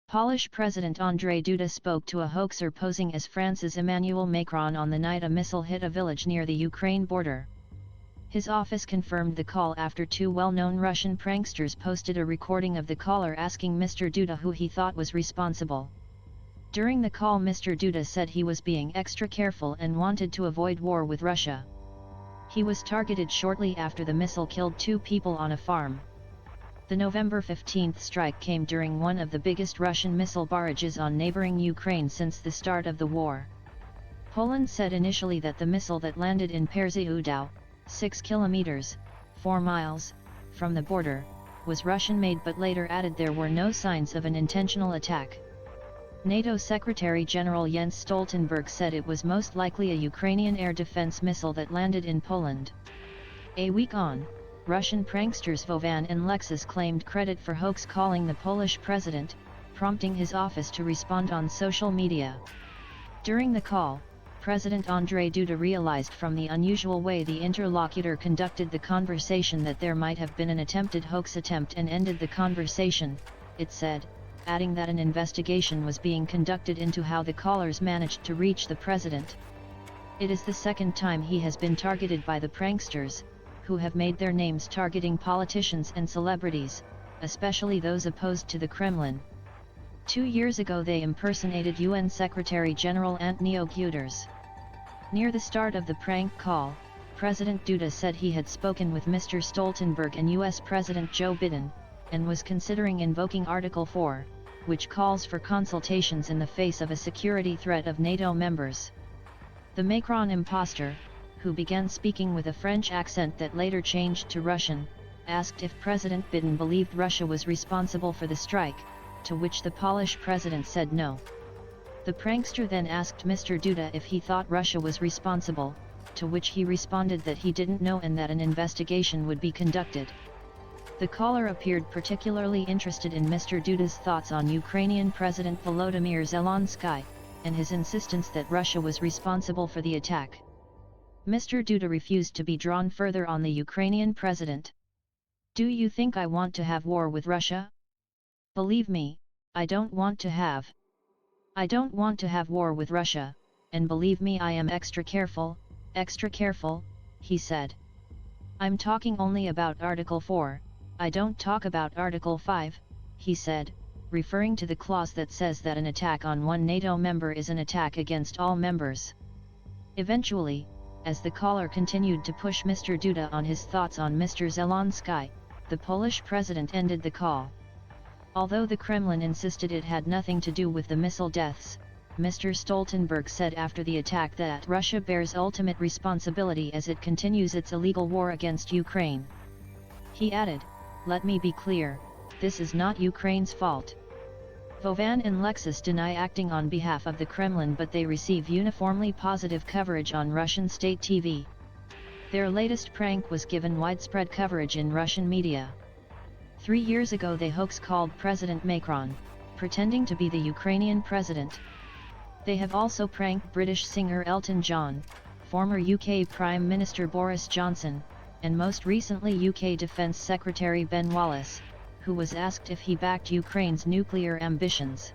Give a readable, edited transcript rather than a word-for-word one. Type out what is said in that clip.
Polish President Andrzej Duda spoke to a hoaxer posing as France's Emmanuel Macron on the night a missile hit a village near the Ukraine border. His office confirmed the call after two well-known Russian pranksters posted a recording of the caller asking Mr Duda who he thought was responsible. During the call, Mr Duda said he was being extra careful and wanted to avoid war with Russia. He was targeted shortly after the missile killed two people on a farm. The November 15 strike came during one of the biggest Russian missile barrages on neighboring Ukraine since the start of the war. Poland said initially that the missile that landed in Przewodow, 6 kilometers, 4 miles, from the border, was Russian-made, but later added there were no signs of an intentional attack. NATO Secretary General Jens Stoltenberg said it was most likely a Ukrainian air defense missile that landed in Poland. A week on, Russian pranksters Vovan and Lexus claimed credit for hoax calling the Polish president, prompting his office to respond on social media. During the call, President Andrzej Duda realized from the unusual way the interlocutor conducted the conversation that there might have been an attempted hoax attempt and ended the conversation, it said, adding that an investigation was being conducted into how the callers managed to reach the president. It is the second time he has been targeted by the pranksters, who have made their names targeting politicians and celebrities, especially those opposed to the Kremlin. 2 years ago they impersonated UN Secretary General Antonio Guterres. Near the start of the prank call, President Duda said he had spoken with Mr. Stoltenberg and US President Joe Biden, and was considering invoking Article 4, which calls for consultations in the face of a security threat of NATO members. The Macron imposter, who began speaking with a French accent that later changed to Russian, asked if President Biden believed Russia was responsible for the strike, to which the Polish president said no. The prankster then asked Mr. Duda if he thought Russia was responsible, to which he responded that he didn't know and that an investigation would be conducted. The caller appeared particularly interested in Mr. Duda's thoughts on Ukrainian President Volodymyr Zelensky, and his insistence that Russia was responsible for the attack. Mr. Duda refused to be drawn further on the Ukrainian president. "Do you think I want to have war with Russia? Believe me, I don't want to have. I don't want to have war with Russia, and believe me, I am extra careful, he said. I'm talking only about Article 4, I don't talk about Article 5, he said, referring to the clause that says that an attack on one NATO member is an attack against all members. Eventually, as the caller continued to push Mr. Duda on his thoughts on Mr. Zelensky, the Polish president ended the call. Although the Kremlin insisted it had nothing to do with the missile deaths, Mr. Stoltenberg said after the attack that Russia bears ultimate responsibility as it continues its illegal war against Ukraine. He added, "Let me be clear, this is not Ukraine's fault." Vovan and Lexus deny acting on behalf of the Kremlin, but they receive uniformly positive coverage on Russian state TV. Their latest prank was given widespread coverage in Russian media. 3 years ago they hoax called President Macron, pretending to be the Ukrainian president. They have also pranked British singer Elton John, former UK Prime Minister Boris Johnson, and most recently UK Defence Secretary Ben Wallace, who was asked if he backed Ukraine's nuclear ambitions.